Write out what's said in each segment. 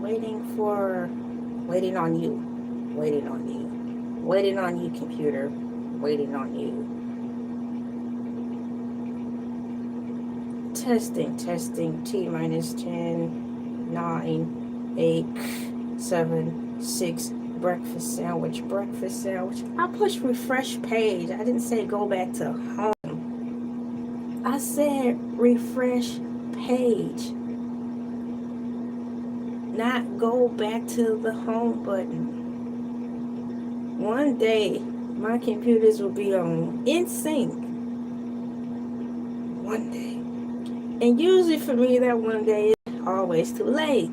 waiting on you, waiting on you, waiting on you, computer, waiting on you. Testing, T minus 10, 9, 8, 7, 6, breakfast sandwich. I pushed refresh page. I didn't say go back to home. I said refresh page. Not go back to the home button. One day, my computers will be on in sync. One day. And usually for me, that one day is always too late.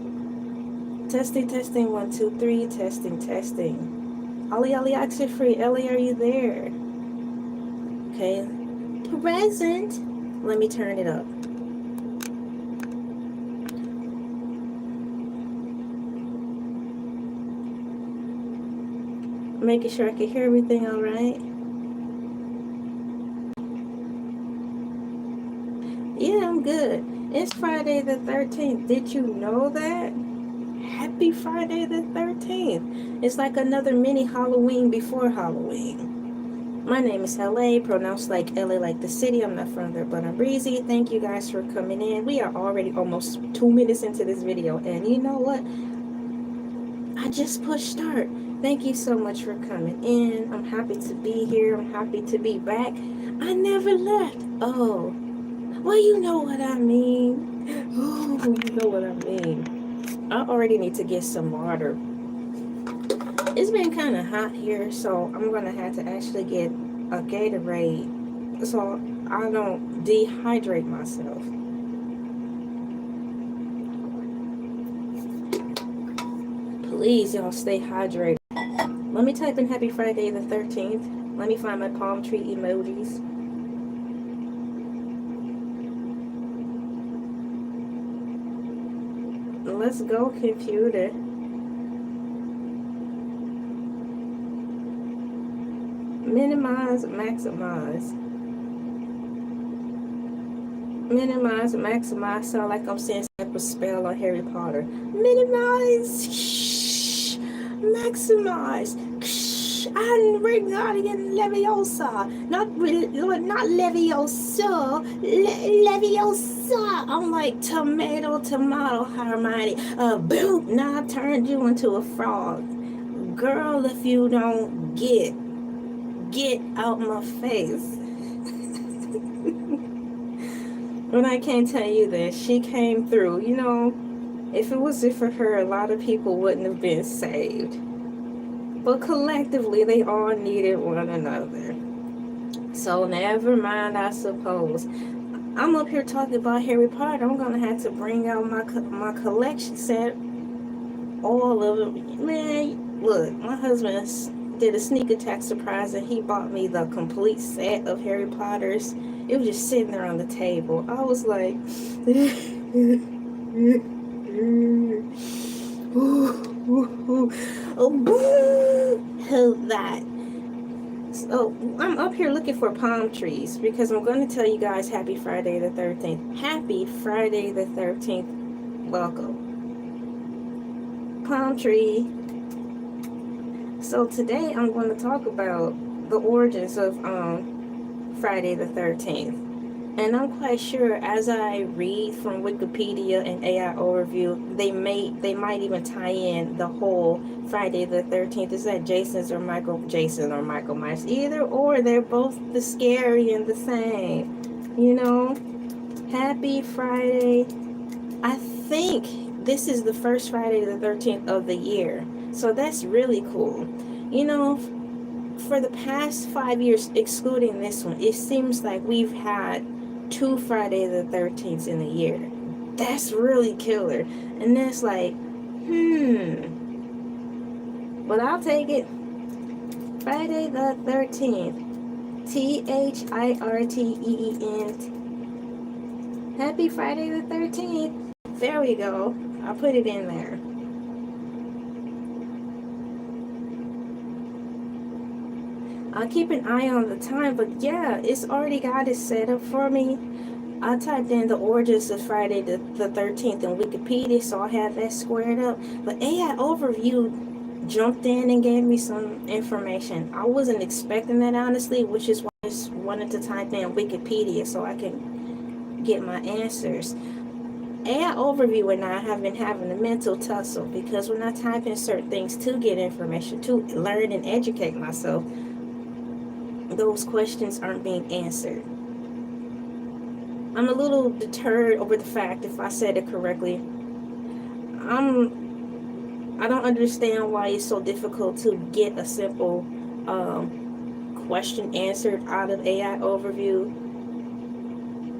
Testing, 1, 2, 3, testing. Ollie, exit free. Ellie, are you there? Okay. Present. Let me turn it up. Making sure I can hear everything all right. Yeah, I'm good. It's Friday the 13th. Did you know that? Happy Friday the 13th. It's like another mini Halloween before Halloween. My name is Elay, pronounced like LA like the city. I'm not from there, but I'm breezy. Thank you guys for coming in. We are already almost 2 minutes into this video. And you know what? I just pushed start. Thank you so much for coming in. I'm happy to be here. I'm happy to be back. I never left. Oh, well, you know what I mean. Oh, you know what I mean. I already need to get some water. It's been kind of hot here, so I'm going to have to actually get a Gatorade so I don't dehydrate myself. Please, y'all, stay hydrated. Let me type in Happy Friday the 13th. Let me find my palm tree emojis. Let's go, computer. Minimize, maximize. Minimize, maximize. Sound like I'm saying some type of spell on Harry Potter. Minimize. Shh. Maximize. Shh. And Wingardium Leviosa. Not Leviosa. Leviosa. I'm like tomato, Hermione. Boom. Now I turned you into a frog. Girl, if you don't get out my face. When I can't tell you this, she came through. You know, if it wasn't for her, a lot of people wouldn't have been saved. But collectively, they all needed one another. So never mind, I suppose. I'm up here talking about Harry Potter. I'm going to have to bring out my collection set. All of them. Man, look, my husband did a sneak attack surprise and he bought me the complete set of Harry Potter's. It was just sitting there on the table. I was like, oh, boo, that. So I'm up here looking for palm trees because I'm going to tell you guys Happy Friday the 13th. Happy Friday the 13th. Welcome. Palm tree. So today I'm going to talk about the origins of Friday the 13th. And I'm quite sure as I read from Wikipedia and AI Overview, they might even tie in the whole Friday the 13th. Is that Jason or Michael Myers? Either or, they're both the scary and the same. You know? Happy Friday. I think this is the first Friday the 13th of the year. So that's really cool. You know, for the past 5 years, excluding this one, it seems like we've had 2 Friday the 13th in a year. That's really killer. And then it's like, but I'll take it. Friday the 13th. THIRTEEN. Happy Friday the 13th. There we go. I'll put it in there. I'll keep an eye on the time, but yeah, it's already got it set up for me. I typed in the origins of Friday the 13th in Wikipedia, so I have that squared up. But AI Overview jumped in and gave me some information. I wasn't expecting that, honestly, which is why I just wanted to type in Wikipedia so I can get my answers. AI Overview and I have been having a mental tussle because when I type in certain things to get information, to learn and educate myself, those questions aren't being answered. I'm a little deterred over the fact, if I said it correctly, I don't understand why it's so difficult to get a simple question answered out of AI Overview.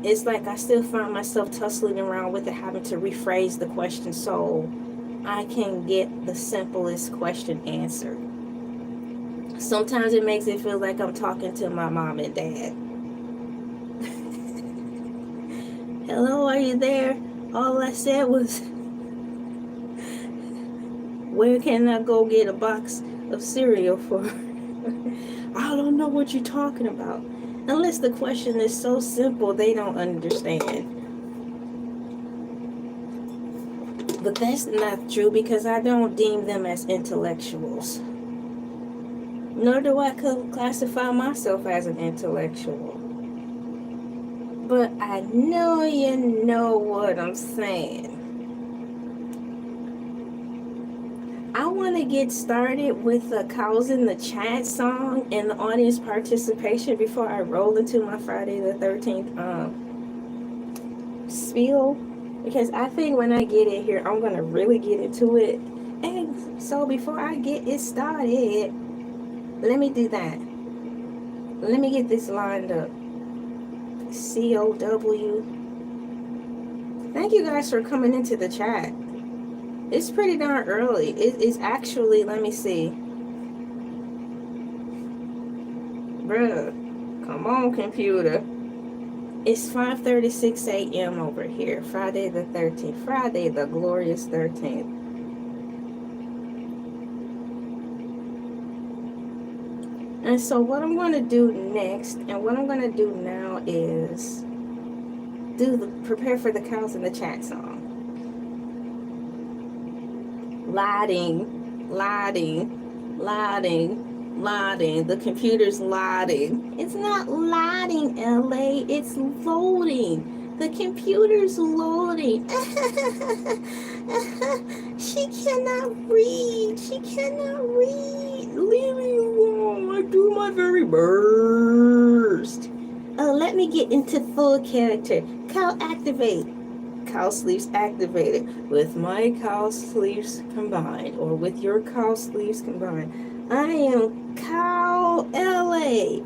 It's like I still find myself tussling around with it, having to rephrase the question so I can get the simplest question answered. Sometimes it makes it feel like I'm talking to my mom and dad. Hello, are you there? All I said was, where can I go get a box of cereal for? I don't know what you're talking about. Unless the question is so simple they don't understand. But that's not true because I don't deem them as intellectuals. Nor do I classify myself as an intellectual. But I know you know what I'm saying. I want to get started with the Cows in the Chat song and the audience participation before I roll into my Friday the 13th spiel. Because I think when I get in here, I'm going to really get into it. And so before I get it started, let me do that. Let me get this lined up. COW. Thank you guys for coming into the chat. It's pretty darn early. It's actually, let me see. Bruh, come on, computer. It's 5:36 a.m. over here. Friday the 13th. Friday the glorious 13th. And so what I'm going to do next, and what I'm going to do now is prepare for the Cows in the Chat song. Loading. The computer's loading. It's not loading, LA. It's loading. The computer's loading. She cannot read. Leave me alone. I do my very best. Let me get into full character. Cow activate. Cow sleeves activated. With my cow sleeves combined, or with your cow sleeves combined, I am Cow LA.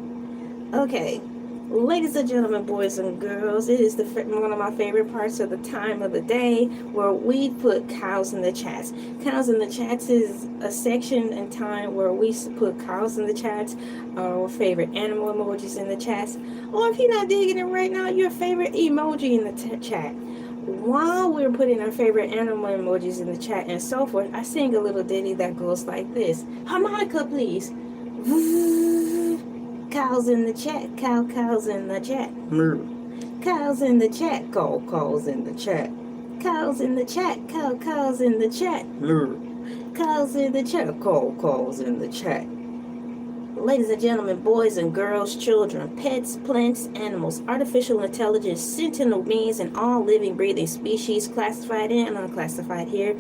Okay, ladies and gentlemen, boys and girls, it is one of my favorite parts of the time of the day where we put cows in the chats. Cows in the chats is a section in time where we put cows in the chats, our favorite animal emojis in the chats, or if you're not digging it right now, your favorite emoji in the chat. While we're putting our favorite animal emojis in the chat and so forth, I sing a little ditty that goes like this. Harmonica, please. Cows in the chat, cows in the chat. Cows in the chat, cows in the chat. Cows in the chat, cows in the chat. Cows in the chat, cows in the chat. Ladies and gentlemen, boys and girls, children, pets, plants, animals, artificial intelligence, sentinel beings, and all living, breathing species, classified and unclassified here,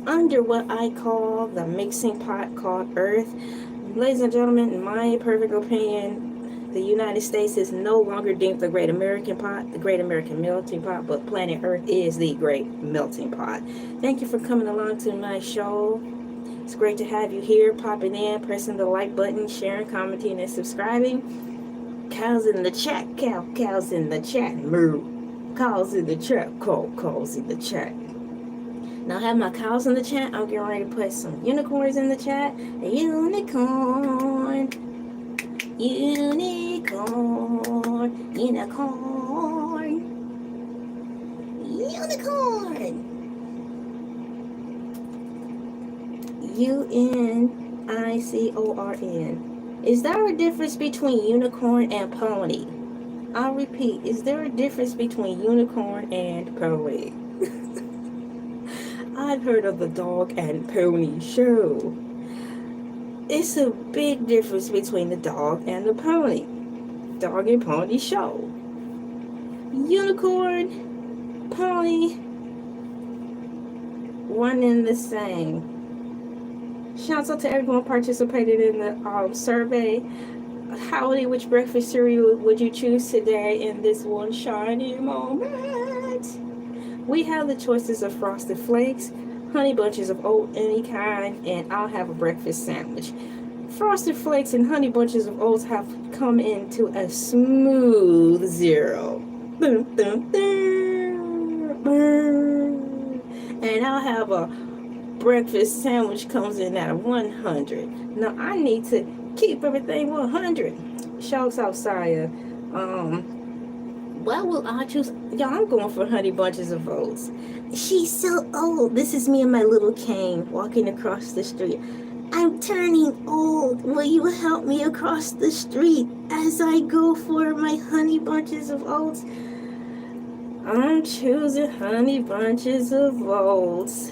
under what I call the mixing pot called Earth. Ladies and gentlemen, in my perfect opinion, the United States is no longer deemed the Great American Pot, the Great American Melting Pot, but planet Earth is the Great Melting Pot. Thank you for coming along to my show. It's great to have you here, popping in, pressing the like button, sharing, commenting, and subscribing. Cows in the chat, cows in the chat, moo. Cows in the chat, cows in the chat. Now I have my cows in the chat. I'm getting ready to put some unicorns in the chat. A unicorn, unicorn, unicorn, unicorn. UNICORN. Is there a difference between unicorn and pony? I'll repeat. Is there a difference between unicorn and pony? I've heard of the dog and pony show. It's a big difference between the dog and the pony. Dog and pony show. Unicorn, pony, one and the same. Shouts out to everyone participated in the survey. Howdy, which breakfast cereal would you choose today in this one shiny moment? We have the choices of Frosted Flakes, Honey Bunches of Oat, any kind, and I'll have a breakfast sandwich. Frosted Flakes and Honey Bunches of Oats have come into a smooth 0. Boom, boom, boom, boom. And I'll have a breakfast sandwich comes in at a 100. Now I need to keep everything 100. Shouts out Saya. What will I choose? Y'all, I'm going for Honey Bunches of Oats. She's so old. This is me and my little cane walking across the street. I'm turning old. Will you help me across the street as I go for my Honey Bunches of Oats? I'm choosing Honey Bunches of Oats.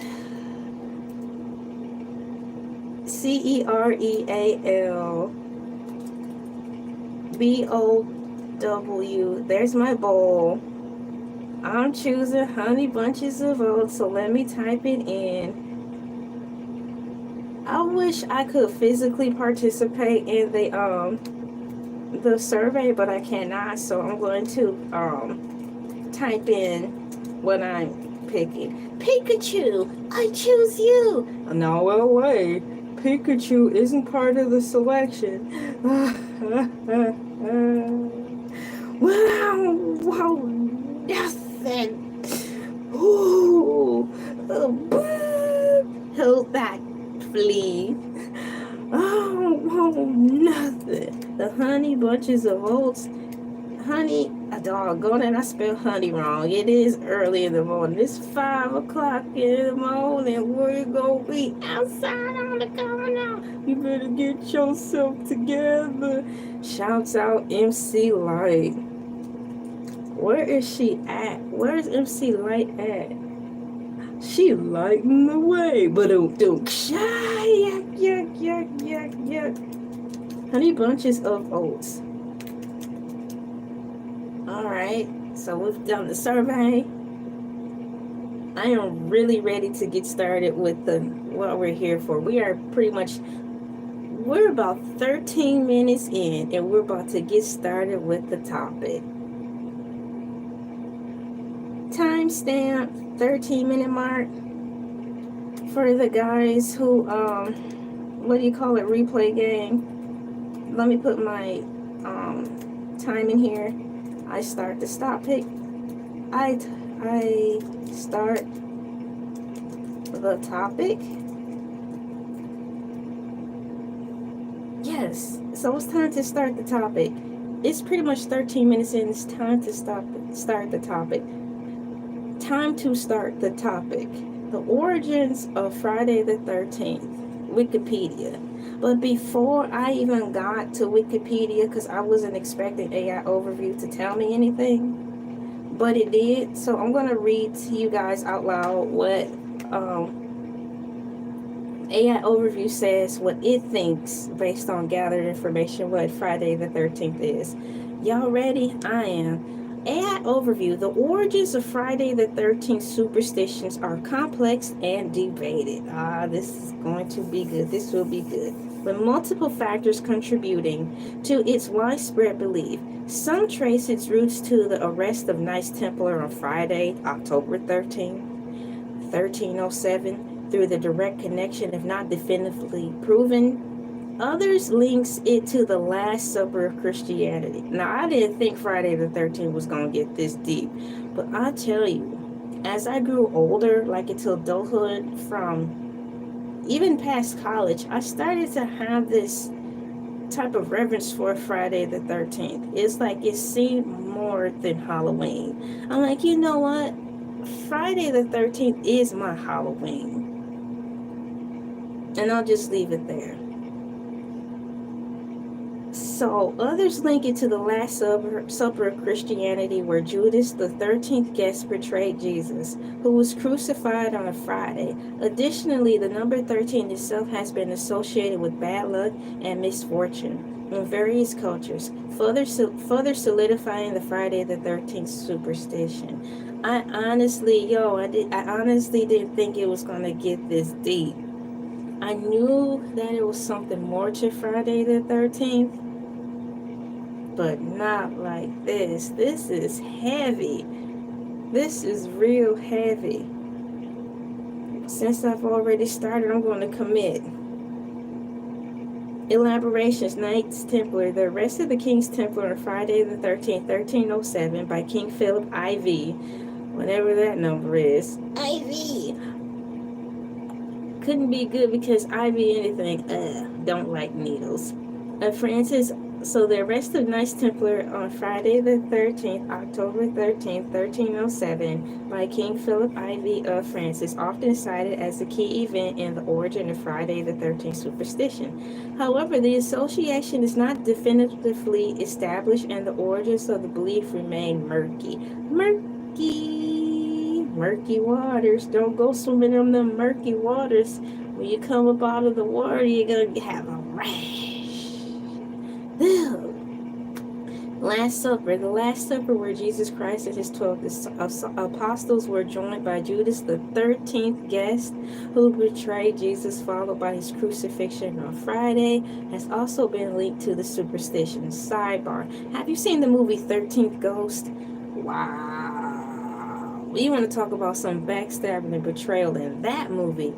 CEREALBOW. There's my bowl. I'm choosing Honey Bunches of Oats, so let me type it in. I wish I could physically participate in the survey, but I cannot, so I'm going to type in what I'm picking. Pikachu, I choose you. No, well, wait. Pikachu isn't part of the selection. Wow, nothing. Ooh, hold that, please. Oh, nothing. The Honey Bunches of Oats. Honey, a doggone it, I spelled honey wrong. It is early in the morning. It's 5 o'clock in the morning. We're gonna be outside on the corner. You better get yourself together. Shouts out MC Light. Where is she at? Where's MC Light at? She lighting the way. Yuck. Honey Bunches of Oats. Alright, so we've done the survey. I am really ready to get started with what we're here for. We're about 13 minutes in, and we're about to get started with the topic. Timestamp, 13-minute mark. For the guys who, replay game. Let me put my time in here. I start the stop pick. I start the topic. Yes, so it's time to start the topic. It's pretty much 13 minutes in. It's time to start the topic. Time to start the topic. The origins of Friday the 13th. Wikipedia. But before I even got to Wikipedia, because I wasn't expecting AI Overview to tell me anything, but it did. So I'm going to read to you guys out loud what AI Overview says, what it thinks based on gathered information, what Friday the 13th is. Y'all ready? I am. AI Overview. The origins of Friday the 13th superstitions are complex and debated. This is going to be good. This will be good. With multiple factors contributing to its widespread belief. Some trace its roots to the arrest of Knights Templar on Friday, October 13, 1307, through the direct connection, if not definitively proven. Others links it to the Last Supper of Christianity. Now, I didn't think Friday the 13th was going to get this deep. But I tell you, as I grew older, like into adulthood, from even past college, I started to have this type of reverence for Friday the 13th. It's like it seemed more than Halloween. I'm like, you know what? Friday the 13th is my Halloween. And I'll just leave it there. So others link it to the Last Supper of Christianity, where Judas, the 13th guest, betrayed Jesus, who was crucified on a Friday. Additionally, the number 13 itself has been associated with bad luck and misfortune in various cultures, further solidifying the Friday the 13th superstition. I honestly didn't think it was going to get this deep. I knew that it was something more to Friday the 13th, but not like this. This is heavy. This is real heavy. Since I've already started, I'm going to commit. Elaborations. Knights Templar. The arrest of the King's Templar on Friday the 13th, 1307 by King Philip IV, whatever that number is. IV. Couldn't be good because IV anything. Don't like needles. Francis. So the arrest of Knights Templar on Friday the 13th, October 13th, 1307 by King Philip IV of France is often cited as a key event in the origin of Friday the 13th superstition. However, the association is not definitively established and the origins of the belief remain murky. Murky waters. Don't go swimming in them murky waters. When you come up out of the water, you're going to have a rash. Last Supper. The Last Supper, where Jesus Christ and his 12 apostles were joined by Judas, the 13th guest, who betrayed Jesus, followed by his crucifixion on Friday, has also been linked to the superstition. Sidebar. Have you seen the movie 13th Ghost? Wow. You want to talk about some backstabbing and betrayal in that movie?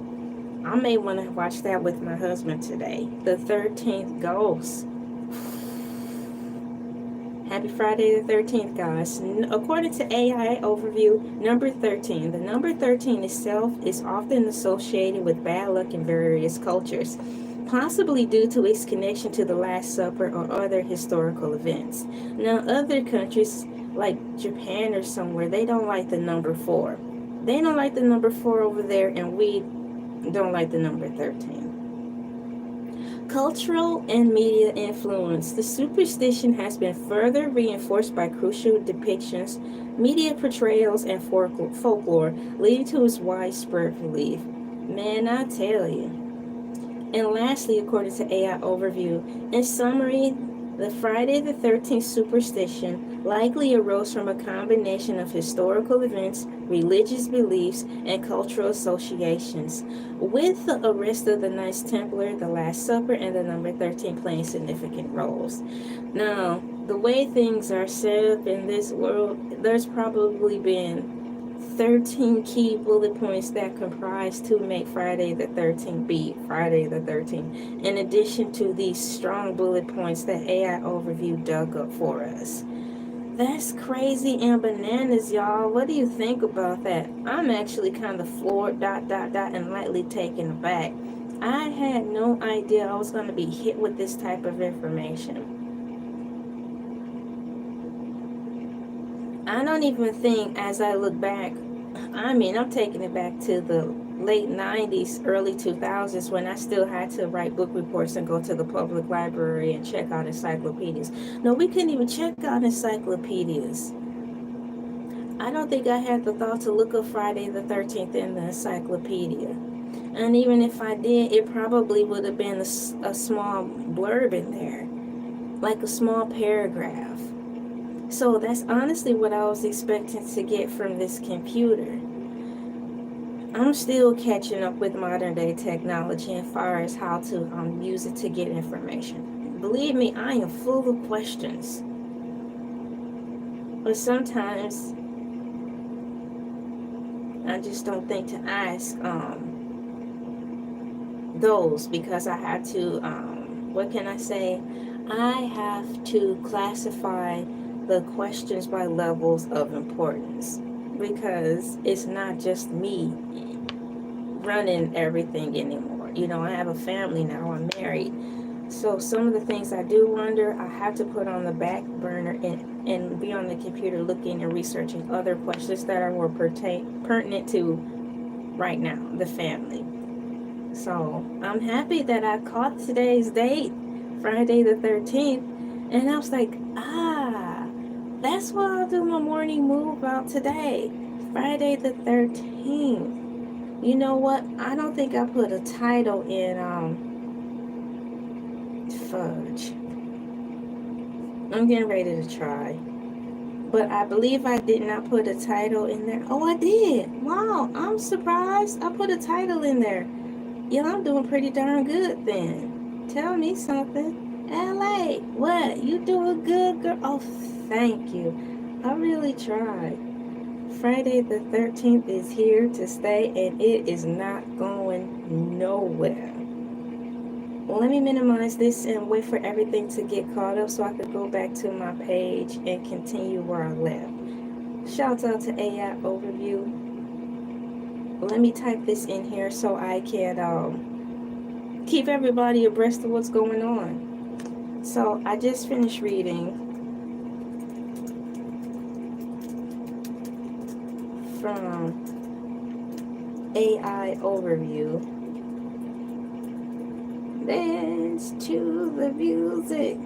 I may want to watch that with my husband today. The 13th Ghost. Happy Friday the 13th, guys. According to AI Overview, number 13. The number 13 itself is often associated with bad luck in various cultures, possibly due to its connection to the Last Supper or other historical events. Now, other countries, like Japan or somewhere, they don't like the number 4. They don't like the number 4 over there, and we don't like the number 13. Cultural and media influence. The superstition has been further reinforced by crucial depictions, media portrayals, and folklore, leading to its widespread belief. Man, I tell you. And lastly, according to AI Overview, in summary, the Friday the 13th superstition likely arose from a combination of historical events, religious beliefs, and cultural associations, with the arrest of the Knights Templar, the Last Supper, and the number 13 playing significant roles. Now, the way things are set up in this world, there's probably been 13 key bullet points that comprise to make Friday the 13th be Friday the 13th, in addition to these strong bullet points that AI Overview dug up for us. That's crazy and bananas, y'all. What do you think about that? I'm actually kind of floored, and lightly taken aback. I had no idea I was going to be hit with this type of information. I don't even think, as I look back, I'm taking it back to the late 90s, early 2000s, when I still had to write book reports and go to the public library and check out encyclopedias. No, we couldn't even check out encyclopedias. I don't think I had the thought to look up Friday the 13th in the encyclopedia. And even if I did, it probably would have been a small blurb in there, like a small paragraph. So that's honestly what I was expecting to get from this computer. I'm still catching up with modern day technology as far as how to use it to get information. Believe me, I am full of questions. But sometimes I just don't think to ask those, because I have to, what can I say? I have to classify the questions by levels of importance, because it's not just me running everything anymore. I have a family now, I'm married. So some of the things I do wonder, I have to put on the back burner and be on the computer looking and researching other questions that are more pertinent to right now, the family. So I'm happy that I caught today's date, Friday the 13th. And I was like, that's what I'll do my morning move out today. Friday the 13th. You know what? I don't think I put a title in, fudge. I'm getting ready to try. But I believe I did not put a title in there. Oh, I did. Wow, I'm surprised. I put a title in there. Yeah, I'm doing pretty darn good then. Tell me something. LA, what? You doing good, girl? Oh, thank you. I really tried. Friday the 13th is here to stay, and it is not going nowhere. Well, let me minimize this and wait for everything to get caught up so I could go back to my page and continue where I left. Shout out to AI Overview. Let me type this in here so I can keep everybody abreast of what's going on. So I just finished reading from AI Overview. Dance to the music.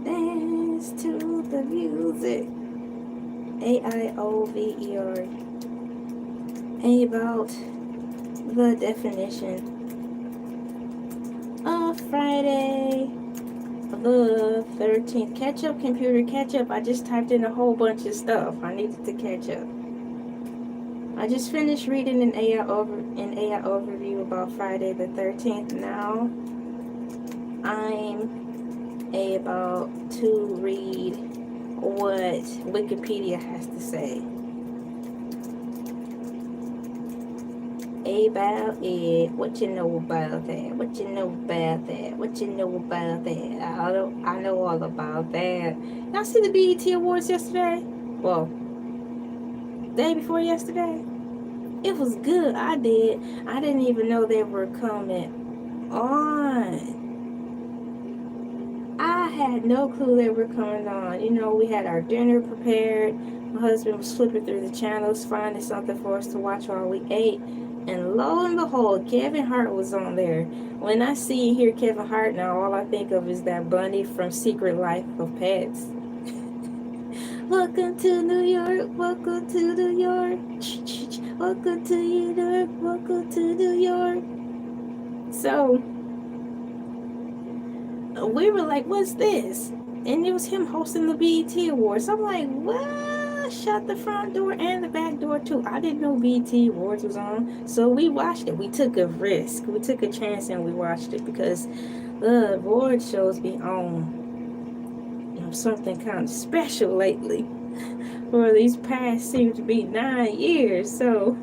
Dance to the music. AIOVER. About the definition of Friday the 13th. Catch up, computer, catch up. I just typed in a whole bunch of stuff. I needed to catch up. I just finished reading an AI overview about Friday the 13th. Now I'm about to read what Wikipedia has to say about it. What you know about that? What you know about that? What you know about that? I know all about that. Y'all see the BET Awards yesterday? Well, day before yesterday. It was good. I didn't even know they were coming on. I had no clue they were coming on. You know, we had our dinner prepared. My husband was flipping through the channels, finding something for us to watch while we ate. And lo and behold, Kevin Hart was on there. When I see and hear Kevin Hart now, all I think of is that bunny from Secret Life of Pets. Welcome to New York, welcome to New York. Welcome to New York, welcome to New York. So, we were like, what's this? And it was him hosting the BET Awards. I'm like, what? Shut the front door and the back door too. I didn't know BET Awards was on. So we watched it. We took a risk. We took a chance and we watched it because the award shows be on something kind of special lately. For these past seem to be 9 years. So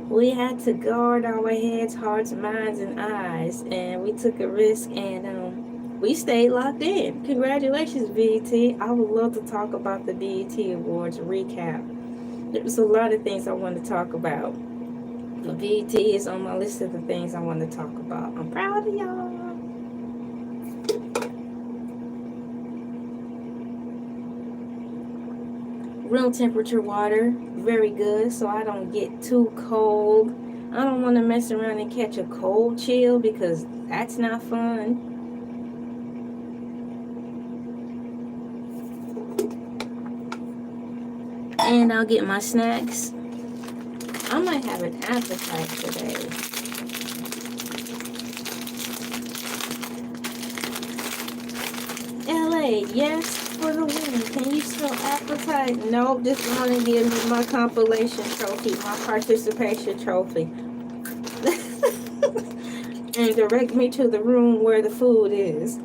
we had to guard our heads, hearts, minds, and eyes. And we took a risk and we stayed locked in. Congratulations, BET. I would love to talk about the BET Awards recap. There's a lot of things I want to talk about. The BET is on my list of the things I want to talk about. I'm proud of y'all. Room temperature water, very good, so I don't get too cold. I don't want to mess around and catch a cold chill because that's not fun. And I'll get my snacks. I might have an appetite today. LA, yes, for the win. Can you spell appetite? Nope, just want to give me my compilation trophy, my participation trophy. And direct me to the room where the food is.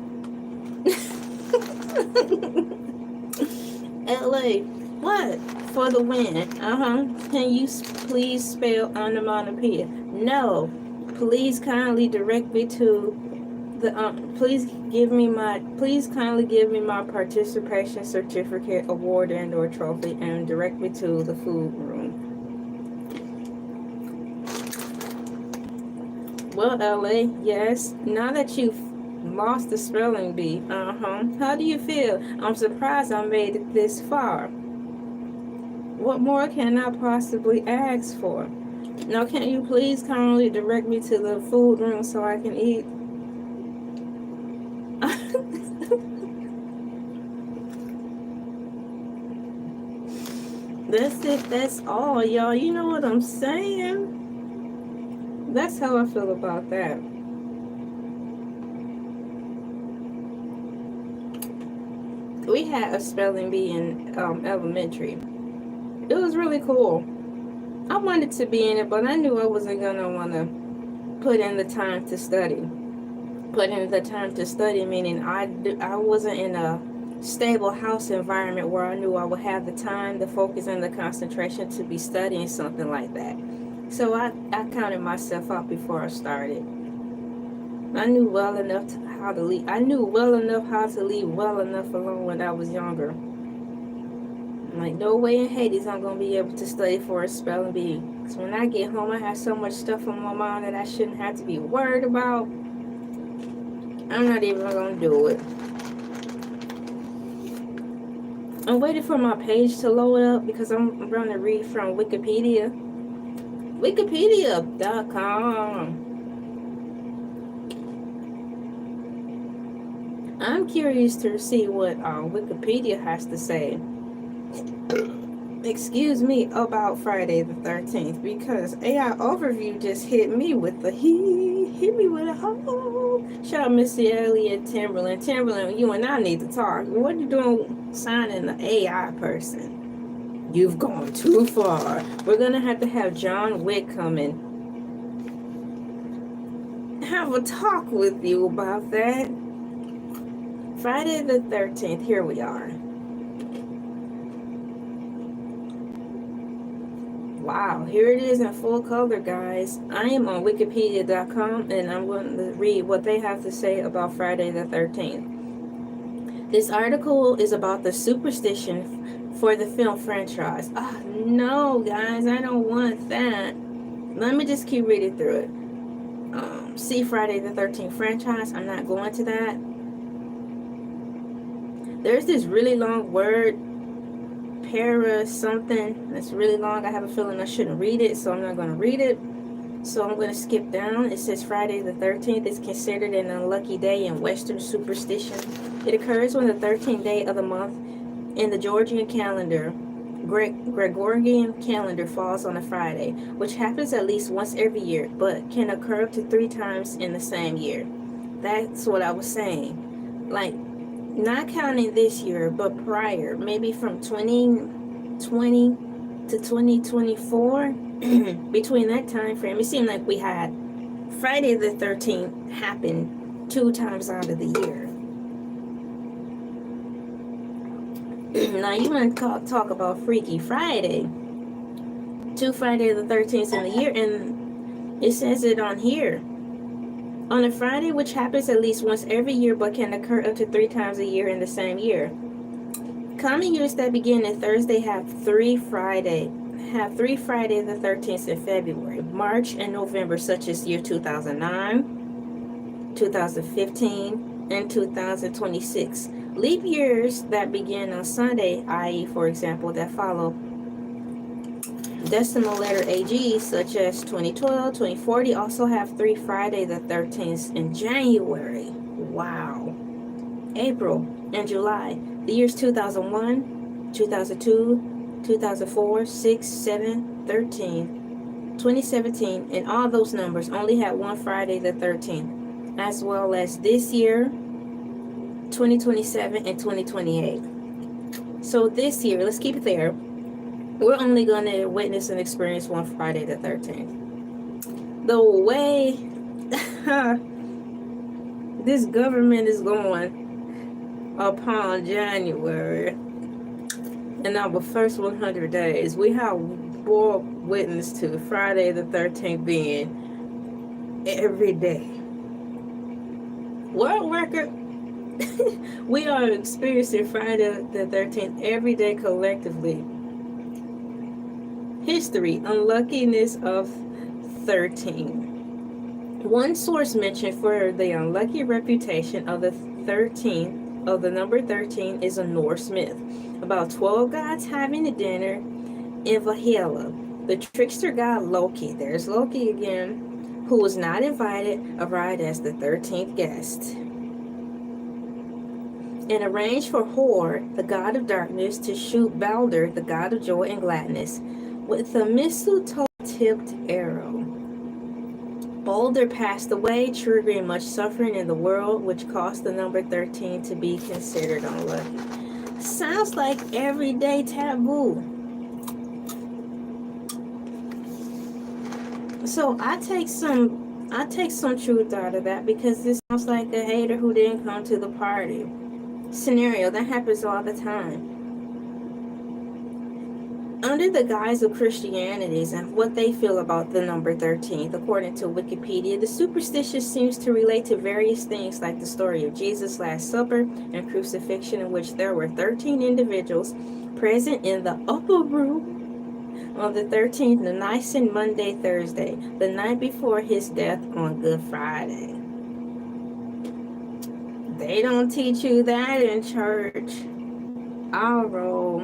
LA, what? For the win. Can you please spell onomatopoeia? No. Please kindly direct me to the please kindly give me my participation certificate, award, and or trophy, and direct me to the food room. Well, LA, yes. Now that you've lost the spelling bee, how do you feel? I'm surprised I made it this far. What more can I possibly ask for? Now, can you please kindly direct me to the food room so I can eat? That's it. That's all, y'all. You know what I'm saying? That's how I feel about that. We had a spelling bee in elementary. It was really cool. I wanted to be in it, but I knew I wasn't gonna want to put in the time to study. Put in the time to study, meaning I wasn't in a stable house environment where I knew I would have the time, the focus, and the concentration to be studying something like that. So I counted myself out before I started. I knew well enough how to leave. I knew well enough how to leave well enough alone when I was younger. Like, no way in Hades I'm going to be able to study for a spelling bee. Because when I get home, I have so much stuff on my mind that I shouldn't have to be worried about. I'm not even going to do it. I'm waiting for my page to load up because I'm going to read from Wikipedia. Wikipedia.com. I'm curious to see what Wikipedia has to say. Excuse me, about Friday the 13th, because AI Overview just hit me with a hole. Shout out Missy Elliott, Timberland. Timberland, you and I need to talk. What are you doing signing the AI person? You've gone too far. We're gonna have to have John Wick come in. Have a talk with you about that. Friday the 13th, here we are. Wow, here it is in full color, guys. I am on Wikipedia.com, and I'm going to read what they have to say about Friday the 13th. This article is about the superstition for the film franchise. Oh, no, guys, I don't want that. Let me just keep reading through it. See Friday the 13th franchise. I'm not going to that. There's this really long word, para something that's really long. I have a feeling I shouldn't read it, so I'm not going to read it. So I'm going to skip down. It says Friday the 13th is considered an unlucky day in Western superstition. It occurs when the 13th day of the month in the Georgian calendar, Gregorian calendar, falls on a Friday, which happens at least once every year, but can occur up to 3 times in the same year. That's what I was saying. Like, not counting this year, but prior, maybe from 2020 to 2024, between that time frame, it seemed like we had Friday the 13th happen 2 times out of the year. Now, you want to talk about Freaky Friday. 2 Friday the 13th in the year, and it says it on here. On a Friday, which happens at least once every year but can occur up to 3 times a year in the same year. Common years that begin in Thursday have 3 Friday the 13th in February, March, and November, such as year 2009, 2015, and 2026. Leap years that begin on Sunday, i.e., for example, that follow decimal letter AG, such as 2012, 2040, also have 3 Friday the 13th in January. Wow. April and July. The years 2001, 2002, 2004, 6, 7, 13, 2017, and all those numbers only had 1 Friday the 13th, as well as this year, 2027, and 2028. So this year, let's keep it there. We're only going to witness and experience 1 Friday the 13th. The way this government is going upon January in our first 100 days, we have bore witness to Friday the 13th being every day. World record. We are experiencing Friday the 13th every day collectively. History, unluckiness of 13. One source mentioned for the unlucky reputation of the 13th, of the number 13, is a Norse myth about 12 gods having a dinner in Valhalla. The trickster god Loki, there's Loki again, who was not invited, arrived as the 13th guest. and arranged for Hor, the god of darkness, to shoot Balder, the god of joy and gladness, with a mistletoe-tipped arrow. Balder passed away, triggering much suffering in the world, which caused the number 13 to be considered unlucky. Sounds like everyday taboo. So I take some truth out of that, because this sounds like a hater who didn't come to the party scenario. That happens all the time. Under the guise of Christianity and what they feel about the number 13, according to Wikipedia, the superstition seems to relate to various things like the story of Jesus' Last Supper and crucifixion, in which there were 13 individuals present in the upper room on the 13th, the night and Monday, Thursday, the night before his death on Good Friday. They don't teach you that in church. I'll roll.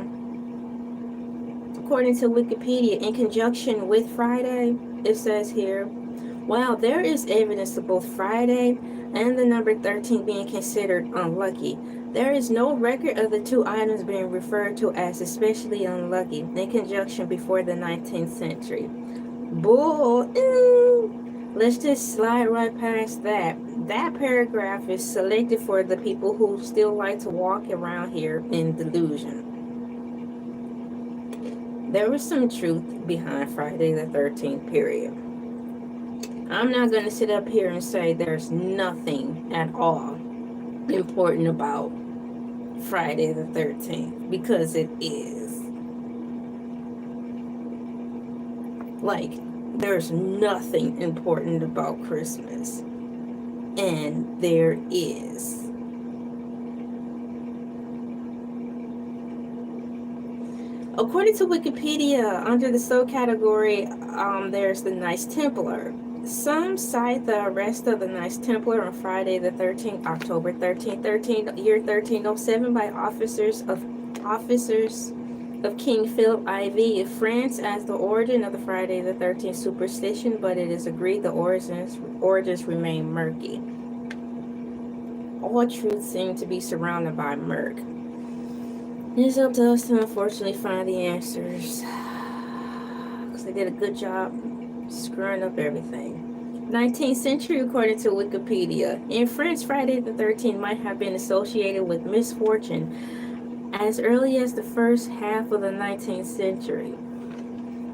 According to Wikipedia, in conjunction with Friday, it says here, while there is evidence of both Friday and the number 13 being considered unlucky, there is no record of the two items being referred to as especially unlucky in conjunction before the 19th century. Bull. Let's just slide right past that. That paragraph is selected for the people who still like to walk around here in delusion. There was some truth behind Friday the 13th, period. I'm not going to sit up here and say there's nothing at all important about Friday the 13th, because it is. Like, there's nothing important about Christmas. And there is. According to Wikipedia, under the subcategory, there's the Knights Templar. Some cite the arrest of the Knights Templar on Friday the 13th, October 13th, year 1307, by officers of King Philip IV of France as the origin of the Friday the 13th superstition, but it is agreed the origins remain murky. All truths seem to be surrounded by murk. It's up to us to unfortunately find the answers, because they did a good job screwing up everything. 19th century, according to Wikipedia. In France, Friday the 13th might have been associated with misfortune as early as the first half of the 19th century.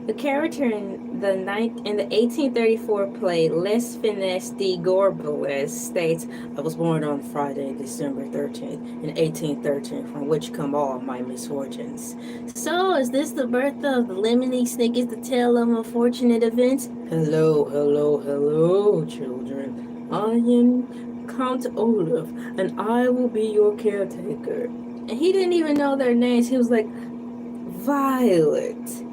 The character in the 1834 play Les Finesse de Gorbelez states, I was born on Friday, December 13th, in 1813, from which come all my misfortunes. So, is this the birth of the Lemony Snicket's The Tale of Unfortunate Events? Hello, hello, hello, children. I am Count Olaf, and I will be your caretaker. And he didn't even know their names. He was like, Violet.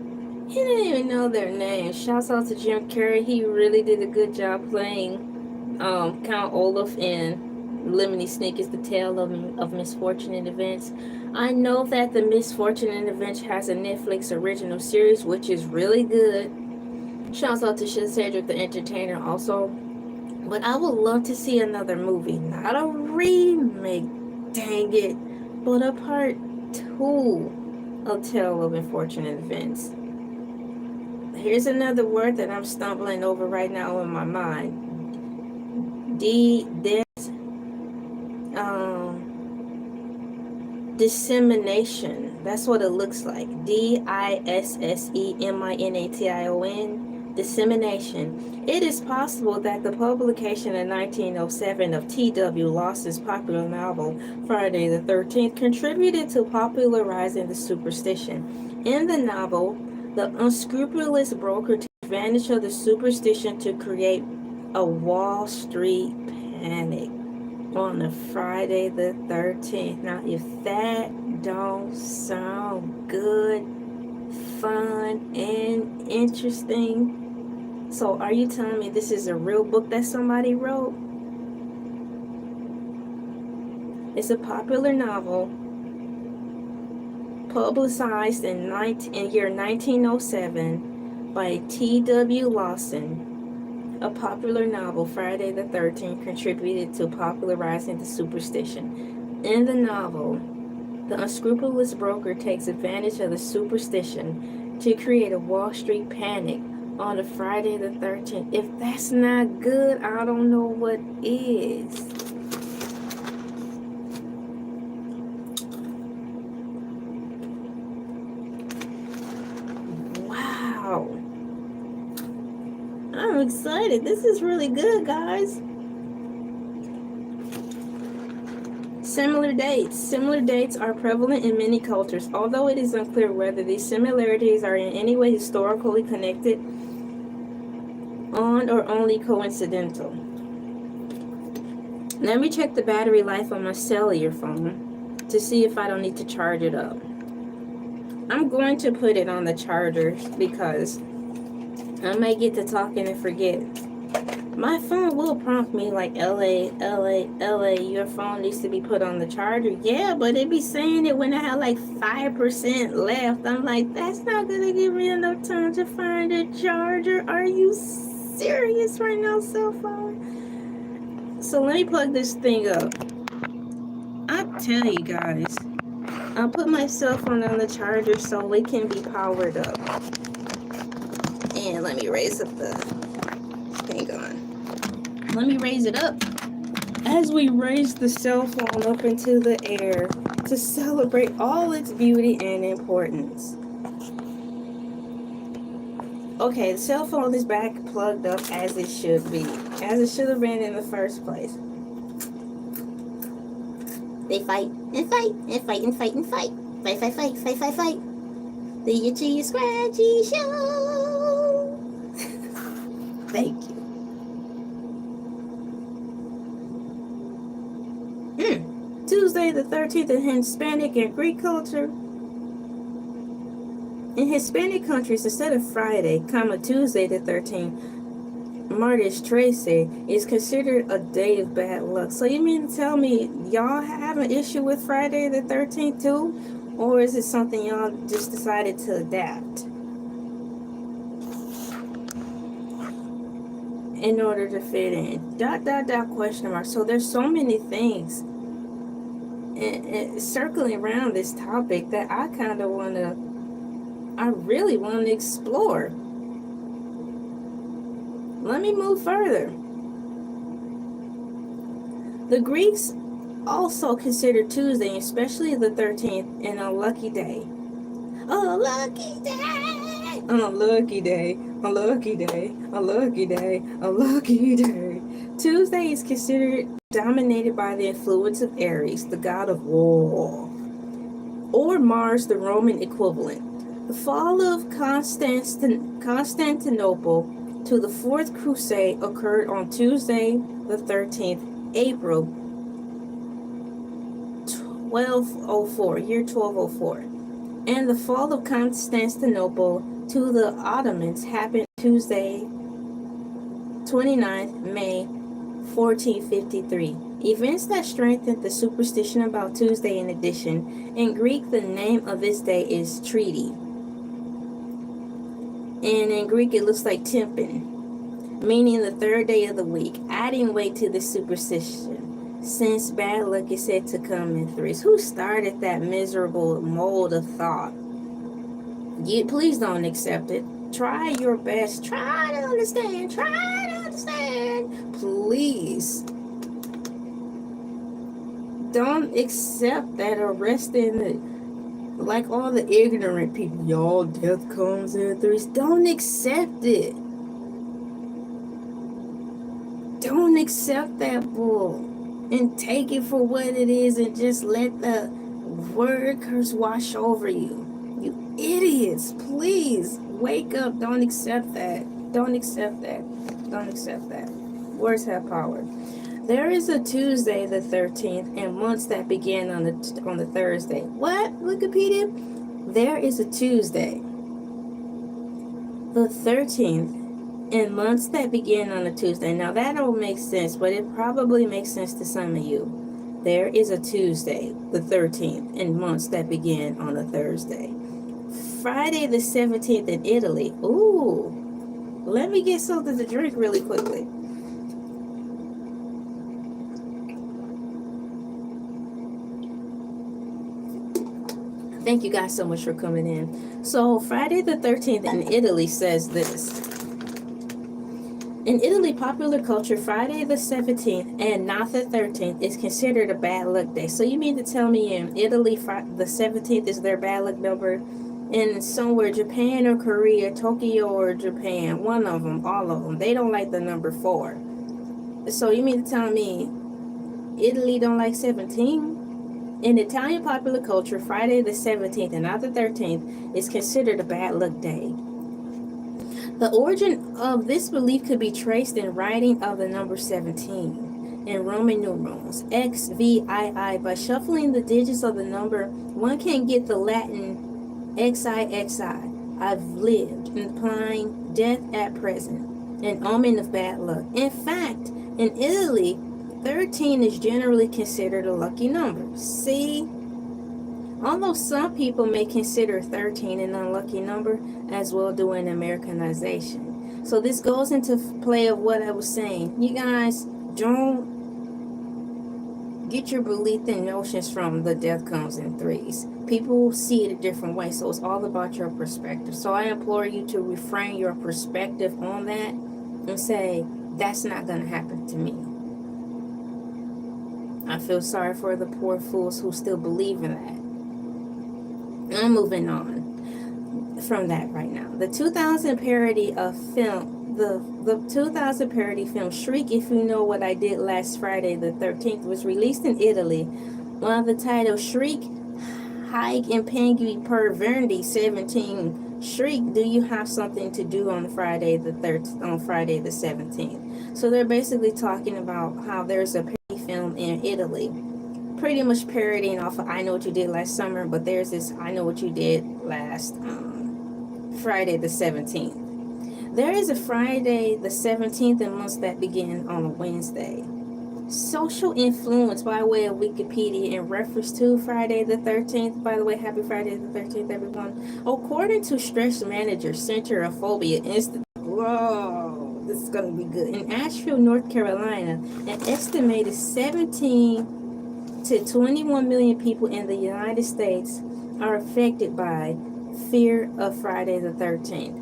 He didn't even know their names. Shouts out to Jim Carrey. He really did a good job playing Count Olaf in Lemony Snicket's The Tale of Misfortunate Events. I know that the Misfortunate Events has a Netflix original series, which is really good. Shouts out to Cedric the Entertainer also. But I would love to see another movie. Not a remake, dang it, but a part 2 of Tale of Unfortunate Events. Here's another word that I'm stumbling over right now in my mind. Dissemination. That's what it looks like. Dissemination. Dissemination. It is possible that the publication in 1907 of T.W. Lawson's popular novel, Friday the 13th, contributed to popularizing the superstition. In the novel, the unscrupulous broker took advantage of the superstition to create a Wall Street panic on the Friday the 13th. Now, if that don't sound good, fun, and interesting, so are you telling me this is a real book that somebody wrote? It's a popular novel publicized in year 1907 by T.W. Lawson. A popular novel, Friday the 13th, contributed to popularizing the superstition. In the novel, the unscrupulous broker takes advantage of the superstition to create a Wall Street panic on a Friday the 13th. If that's not good, I don't know what is. Wow. I'm excited. This is really good, guys. Similar dates. Similar dates are prevalent in many cultures, although it is unclear whether these similarities are in any way historically connected on or only coincidental. Let me check the battery life on my cellular phone to see if I don't need to charge it up. I'm going to put it on the charger because I may get to talking and forget. My phone will prompt me like, LA, your phone needs to be put on the charger. Yeah, but it be saying it when I have like 5% left. I'm like, that's not going to give me enough time to find a charger. Are you serious right now, cell phone? So let me plug this thing up. I'll tell you guys, I'll put my cell phone on the charger so it can be powered up. And let me raise up the, hang on. Let me raise it up. As we raise the cell phone up into the air to celebrate all its beauty and importance. Okay, the cell phone is back plugged up as it should be. As it should have been in the first place. They fight and fight and fight and fight and fight. Fight, fight, fight, fight, fight, fight. The Itchy Scratchy Show. Thank you. Tuesday the 13th in Hispanic and Greek culture. In Hispanic countries, instead of Friday, Tuesday the 13th, Martes 13, is considered a day of bad luck. So you mean to tell me y'all have an issue with Friday the 13th too? Or is it something y'all just decided to adapt in order to fit in? ... question mark. So there's so many things and circling around this topic that I really want to explore. Let me move further. The Greeks also considered Tuesday, especially the 13th, an unlucky day. Unlucky day! Unlucky day. Unlucky day. Unlucky day. Unlucky day. Tuesday is considered dominated by the influence of Ares, the god of war, or Mars, the Roman equivalent. The fall of Constantinople to the Fourth Crusade occurred on Tuesday, the 13th, April 1204, year 1204. And the fall of Constantinople to the Ottomans happened Tuesday, 29th May 1453. Events that strengthened the superstition about Tuesday in addition. In Greek, the name of this day is Treaty. And in Greek, it looks like Timpin, meaning the third day of the week, adding weight to the superstition, since bad luck is said to come in threes. Who started that miserable mold of thought? Please don't accept it. Try your best. Try to understand. Try to understand. Please. Don't accept that or rest in it. Like all the ignorant people, y'all, death comes in threes. Don't accept it. Don't accept that bull and take it for what it is and just let the word curse wash over you. You idiots, please wake up. Don't accept that. Don't accept that. Don't accept that. Words have power. There is a Tuesday the 13th and months that begin on the Thursday. What, Wikipedia? There is a Tuesday the 13th and months that begin on a Tuesday. Now that don't make sense, but it probably makes sense to some of you. There is a Tuesday the 13th and months that begin on a Thursday. Friday the 17th in Italy. Ooh, let me get something to drink really quickly. Thank you guys so much for coming in. So Friday the 13th in Italy says this. In Italy, popular culture, Friday the 17th and not the 13th is considered a bad luck day. So you mean to tell me in Italy, the 17th is their bad luck number? In somewhere, Japan or Korea, Tokyo or Japan, one of them, all of them, they don't like the number 4. So you mean to tell me Italy don't like 17? In Italian popular culture, Friday the 17th and not the 13th is considered a bad luck day. The origin of this belief could be traced in writing of the number 17 in Roman numerals, XVII. By shuffling the digits of the number, one can get the Latin XIXI, I've lived, implying death at present, an omen of bad luck. In fact, in Italy, 13 is generally considered a lucky number. See? Although some people may consider 13 an unlucky number, as well doing Americanization. So this goes into play of what I was saying. You guys don't get your belief and notions from the death comes in threes. People see it a different way, so it's all about your perspective. So I implore you to reframe your perspective on that and say, that's not going to happen to me. I feel sorry for the poor fools who still believe in that. I'm moving on from that right now. The 2000 parody of film, the 2000 parody film Shriek If You Know What I Did Last Friday the 13th was released in Italy. One of the titles, Shriek, Hike and Penguin Per Verdi 17. Shriek, do you have something to do on Friday the 17th? So they're basically talking about how there's a parody film in Italy, pretty much parodying off of I Know What You Did Last Summer, but there's this I Know What You Did Last Friday the 17th. There is a Friday the 17th in months that begin on a Wednesday. Social influence by way of Wikipedia in reference to Friday the 13th. By the way, happy Friday the 13th, everyone. According to Stress Manager Center of Phobia Institute, whoa, this is going to be good. In Asheville, North Carolina, an estimated 17 to 21 million people in the United States are affected by fear of Friday the 13th,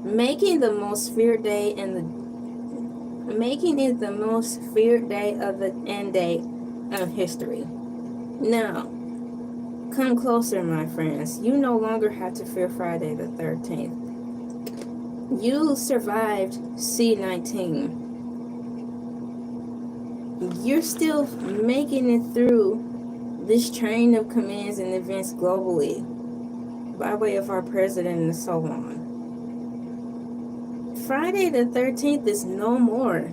making it the most feared day of the end day of history. Now, come closer, my friends. You no longer have to fear Friday the 13th. You survived C-19. You're still making it through this train of commands and events globally by way of our president and so on. Friday the 13th is no more.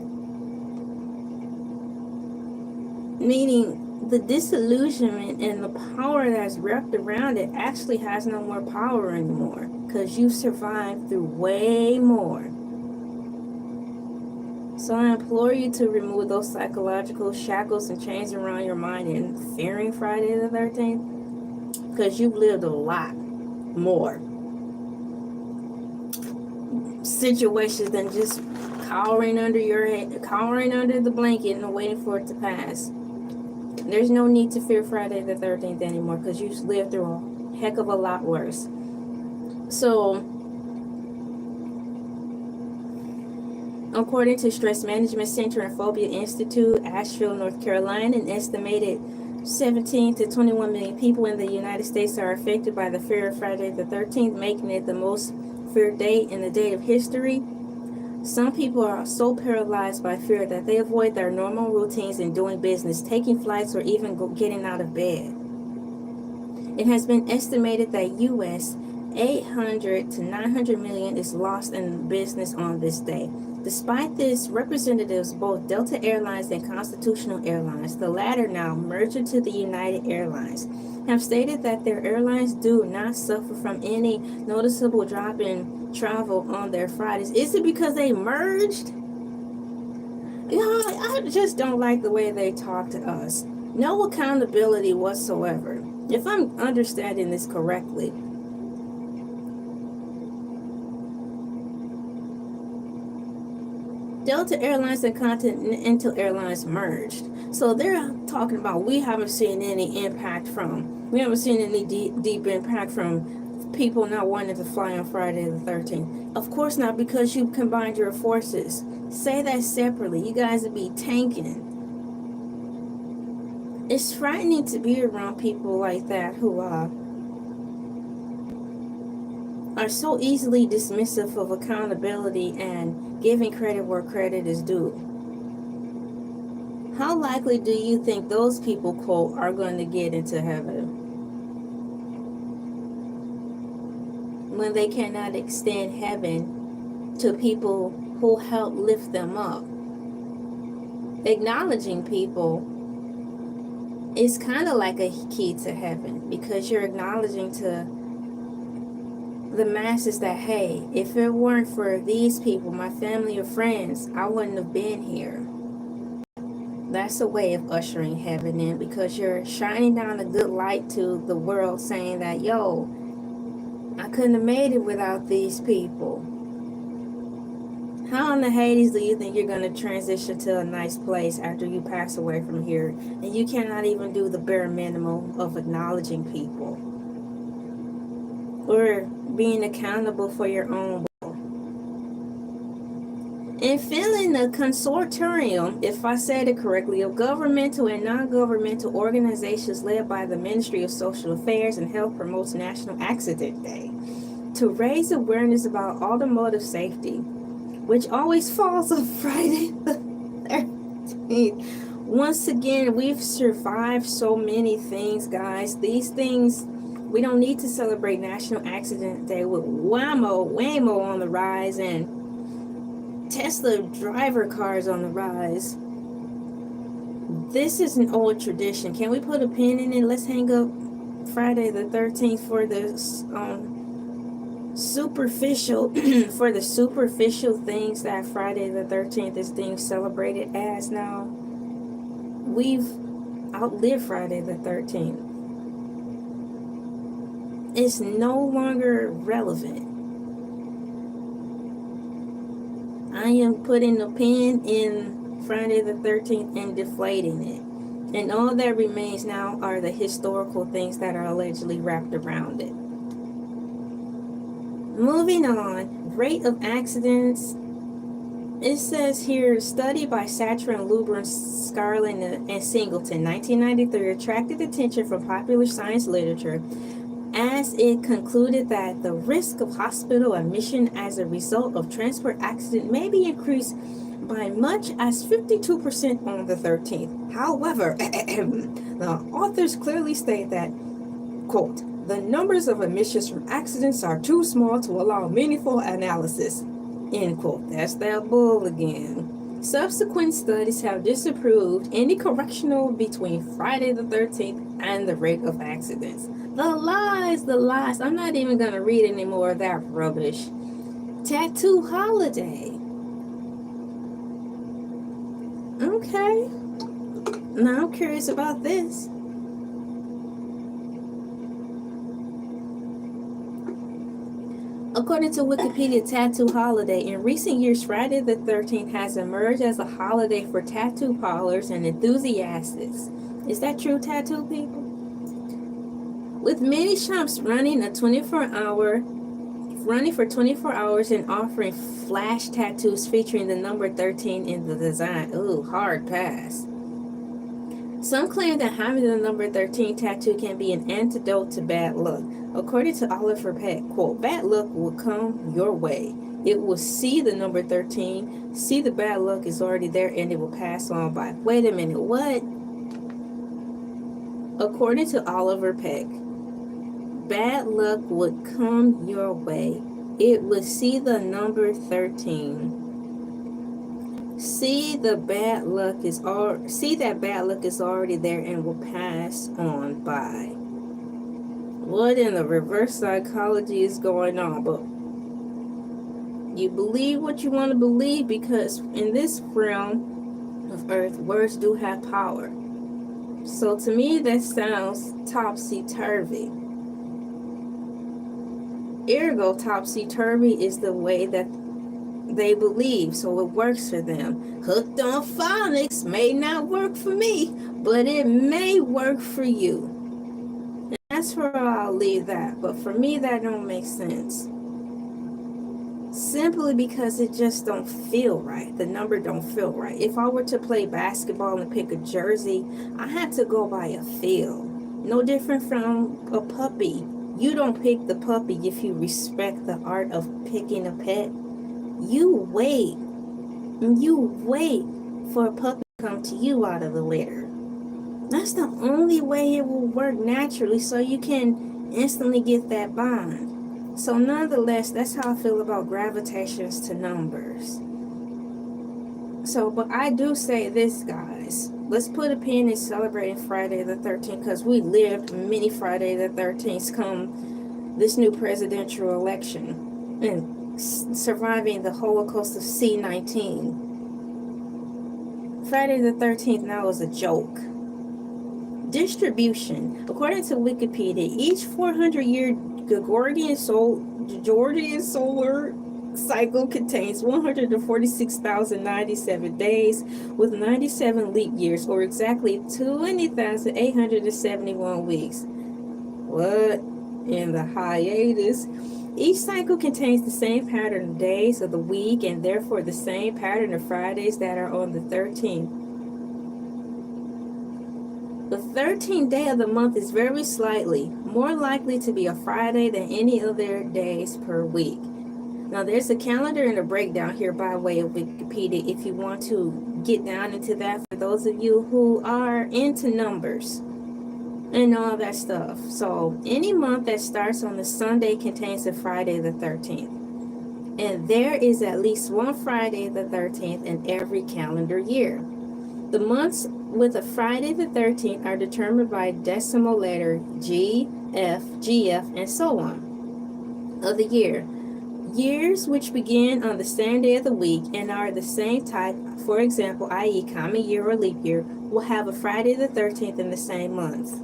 Meaning the disillusionment and the power that's wrapped around it actually has no more power anymore, because you survived through way more. So I implore you to remove those psychological shackles and chains around your mind in fearing Friday the 13th, because you've lived a lot more situations than just cowering under your head, cowering under the blanket and waiting for it to pass. There's no need to fear Friday the 13th anymore, because you've lived through a heck of a lot worse. So according to Stress Management Center and Phobia Institute, Asheville, North Carolina, an estimated 17 to 21 million people in the United States are affected by the fear of Friday the 13th, making it the most feared day in the date of history. Some people are so paralyzed by fear that they avoid their normal routines in doing business, taking flights, or even getting out of bed. It has been estimated that U.S. 800 to 900 million is lost in business on this day. Despite this, representatives of both Delta Airlines and Constitutional Airlines, the latter now merged into the United Airlines, have stated that their airlines do not suffer from any noticeable drop in travel on their Fridays. Is it because they merged? I just don't like the way they talk to us. No accountability whatsoever. If I'm understanding this correctly, Delta Airlines and Continental Airlines merged. So they're talking about we haven't seen any deep impact from people not wanting to fly on Friday the 13th. Of course not, because you combined your forces. Say that separately. You guys would be tanking. It's frightening to be around people like that who are so easily dismissive of accountability and giving credit where credit is due. How likely do you think those people, quote, are going to get into heaven when they cannot extend heaven to people who help lift them up? Acknowledging people is kind of like a key to heaven, because you're acknowledging to the masses that, hey, if it weren't for these people, my family or friends, I wouldn't have been here. That's a way of ushering heaven in, because you're shining down a good light to the world, saying that, yo, I couldn't have made it without these people. How in the Hades do you think you're going to transition to a nice place after you pass away from here, and you cannot even do the bare minimum of acknowledging people or being accountable for your own will? And filling the consortium, if I said it correctly, of governmental and non-governmental organizations led by the Ministry of Social Affairs and Health promotes National Accident Day to raise awareness about automotive safety, which always falls on Friday the 13th. Once again, we've survived so many things, guys. These things, we don't need to celebrate National Accident Day with Waymo on the rise and Tesla driver cars on the rise. This is an old tradition. Can we put a pin in it? Let's hang up Friday the 13th for the superficial things that Friday the 13th is being celebrated as now. We've outlived Friday the 13th. It's no longer relevant. I am putting a pin in Friday the 13th and deflating it. And all that remains now are the historical things that are allegedly wrapped around it. Moving on, rate of accidents. It says here, study by Satcher and Lubrin, Scarlett and Singleton, 1993, attracted attention from popular science literature as it concluded that the risk of hospital admission as a result of transport accident may be increased by much as 52% on the 13th. However, the authors clearly state that, quote, the numbers of admissions from accidents are too small to allow meaningful analysis, end quote. That's that bull again. Subsequent studies have disapproved any correlational between Friday the 13th and the rate of accidents. The lies. I'm not even going to read any more of that rubbish. Tattoo holiday. Okay. Now I'm curious about this. According to Wikipedia, tattoo holiday. In recent years, Friday the 13th has emerged as a holiday for tattoo parlors and enthusiasts. Is that true, tattoo people? With many shops running for 24 hours and offering flash tattoos featuring the number 13 in the design. Ooh, hard pass. Some claim that having the number 13 tattoo can be an antidote to bad luck. According to Oliver Peck, quote, bad luck will come your way. It will see the number 13, see the bad luck is already there, and it will pass on by. Wait a minute, what? According to Oliver Peck, bad luck would come your way. It would see the number 13. See that bad luck is already there and will pass on by. What in the reverse psychology is going on? But you believe what you want to believe, because in this realm of earth, words do have power. So to me, that sounds topsy-turvy. Ergo, topsy-turvy is the way that they believe, so it works for them. Hooked on phonics may not work for me, but it may work for you. And that's where I'll leave that. But for me, that don't make sense. Simply because it just don't feel right. The number don't feel right. If I were to play basketball and pick a jersey, I had to go by a feel. No different from a puppy. You don't pick the puppy if you respect the art of picking a pet. You wait for a puppy to come to you out of the litter. That's the only way it will work naturally, so you can instantly get that bond. So nonetheless, that's how I feel about gravitations to numbers. So, but I do say this, guys. Let's put a pin in celebrating Friday the 13th, because we lived many Friday the 13th come this new presidential election and surviving the Holocaust of C-19. Friday the 13th now is a joke. Distribution. According to Wikipedia, each 400-year Gregorian solar cycle contains 146,097 days with 97 leap years, or exactly 20,871 weeks. What? In the hiatus. Each cycle contains the same pattern of days of the week, and therefore the same pattern of Fridays that are on the 13th. The 13th day of the month is very slightly more likely to be a Friday than any other days per week. Now, there's a calendar and a breakdown here by way of Wikipedia if you want to get down into that, for those of you who are into numbers and all that stuff. So any month that starts on the Sunday contains a Friday the 13th. And there is at least one Friday the 13th in every calendar year. The months with a Friday the 13th are determined by decimal letter G, F, GF, and so on of the year. Years which begin on the same day of the week and are the same type, for example, i.e. common year or leap year, will have a Friday the 13th in the same month.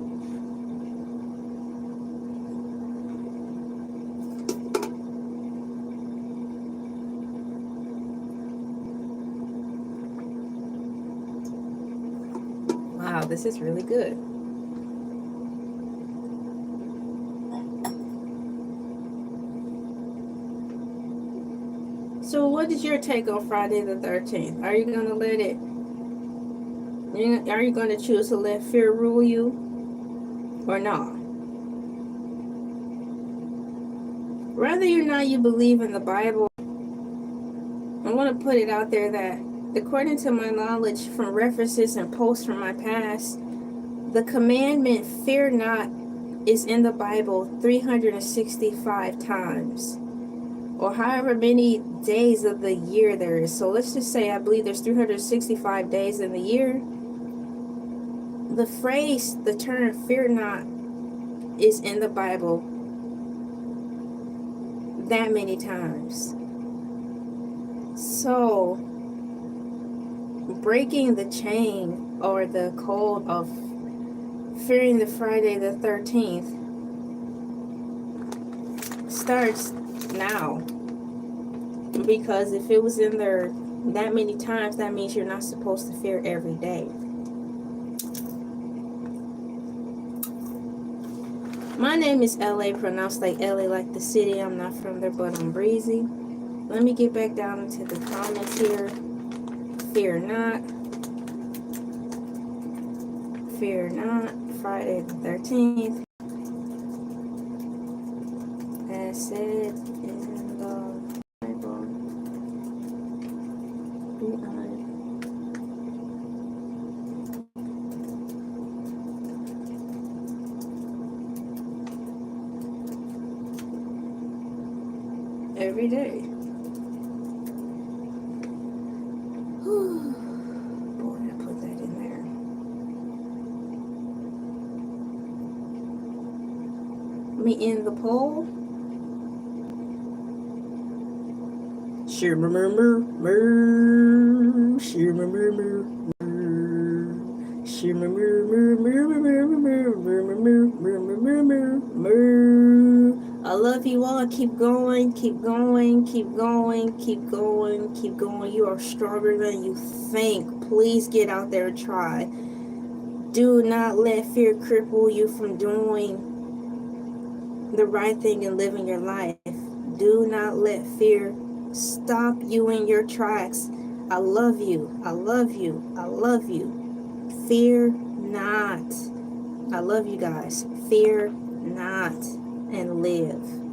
Wow, this is really good. So what is your take on Friday the 13th? Are you going to let it, are you going to choose to let fear rule you or not? Whether or not you believe in the Bible, I want to put it out there that according to my knowledge from references and posts from my past, the commandment fear not is in the Bible 365 times, or however many days of the year there is. So let's just say I believe there's 365 days in the year. The phrase, the term fear not, is in the Bible that many times. So breaking the chain or the code of fearing the Friday the 13th starts now, because if it was in there that many times, that means you're not supposed to fear every day. My name is LA, pronounced like LA like the city. I'm not from there, but I'm breezy. Let me get back down into the comments here. Fear not. Fear not. Friday the 13th. As said in the Bible. Every day. Boy, I put that in there. Let me end the poll. I love love you all. Keep going, keep going, keep going, keep going, keep going. You are stronger than you think. Please get out there and try. Do not let fear cripple you from doing the right thing and living your life. Do not let fear stop you in your tracks. I love you. I love you. I love you. Fear not. I love you guys. Fear not and live.